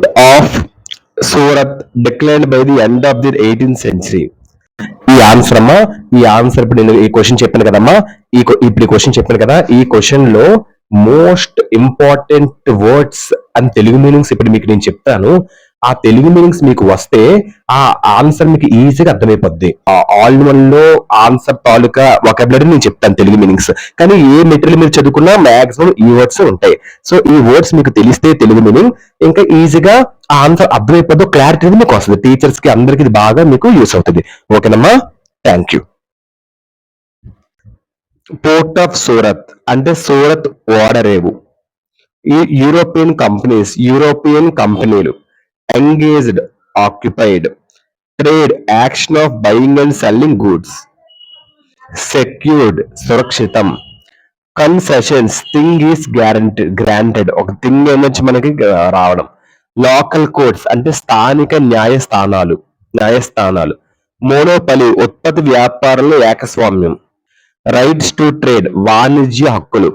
Port of Surat declined by the end of the 18th century. ఈ answer అమ్మా, ఈ answer ఇప్పుడు నేను ఈ క్వశ్చన్ చెప్పాను కదమ్మా, ఇప్పుడు ఈ క్వశ్చన్ చెప్పాను కదా, ఈ క్వశ్చన్ లో most important words and Telugu meanings ఇప్పుడు మీకు నేను చెప్తాను. ఆ తెలుగు మీనింగ్స్ మీకు వస్తే ఆ ఆన్సర్ మీకు ఈజీగా అర్థమైపోద్ది. ఆల్ వన్ లో ఆన్సర్ తాలూకా వొకాబులరీ నేను చెప్తాను తెలుగు మీనింగ్స్. కానీ ఏ మెటీరియల్ మీరు చదువుకున్నా మాక్సిమం ఈ వర్డ్స్ ఉంటాయి. సో ఈ వర్డ్స్ మీకు తెలిస్తే తెలుగు మీనింగ్ ఇంకా ఈజీగా ఆ ఆన్సర్ అర్థమైపోద్దు, క్లారిటీ అనేది మీకు వస్తుంది. టీచర్స్ కి అందరికి ఇది బాగా మీకు యూస్ అవుతుంది. ఓకేనమ్మా, thank you. Port of Surat అంటే సూరత్ ఓడరేవు. ఈ యూరోపియన్ కంపెనీలు engaged, occupied, trade, action of buying and selling goods, secured, సురక్షితం, కన్సెషన్స్, థింగ్ ఈస్ గ్రాంటెడ్, ఒక థింగ్ నుంచి మనకి రావడం, లోకల్ కోర్ట్స్ అంటే స్థానిక న్యాయస్థానాలు, మోనోపలి, ఉత్పత్తి వ్యాపారంలో ఏకస్వామ్యం, రైట్స్ టు ట్రేడ్, వాణిజ్య హక్కులు,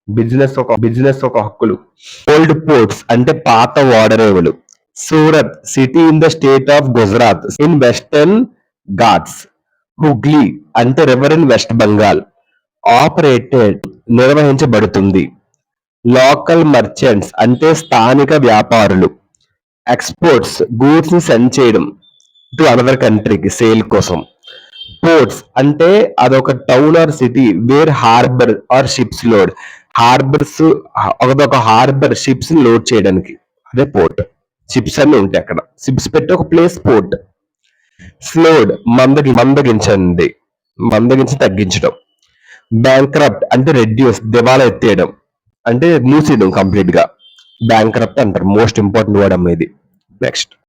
బిజినెస్ ఒక హక్కులు, ఓల్డ్ పోర్ట్స్ అంటే పాత ఓడరేవులు, Surat city in the state of Gujarat in Western Ghats, Hooghly అంటే river in West Bengal, operated నిర్వహించబడుతుంది, లోకల్ మర్చెంట్స్ అంటే స్థానిక వ్యాపారులు, ఎక్స్పోర్ట్స్ గూడ్స్ ని సెండ్ చేయడం టు అనదర్ కంట్రీకి సేల్ కోసం, పోర్ట్స్ అంటే అదొక town or city where harbour or ships load, అదొక హార్బర్ షిప్స్ ని లోడ్ చేయడానికి, అదే పోర్ట్. షిప్స్ అన్ని ఉంటాయి అక్కడ, షిప్స్ పెట్టి ఒక ప్లేస్ పోర్ట్. స్లోడ్ మందగించి తగ్గించడం, బ్యాంక్రప్ట్ అంటే రెడ్యూస్ దివాలా ఎత్తేయడం అంటే మూసేయడం కంప్లీట్ గా, బ్యాంక్రప్ట్ అంటారు. మోస్ట్ ఇంపార్టెంట్ వర్డ్ అమ్మేది. నెక్స్ట్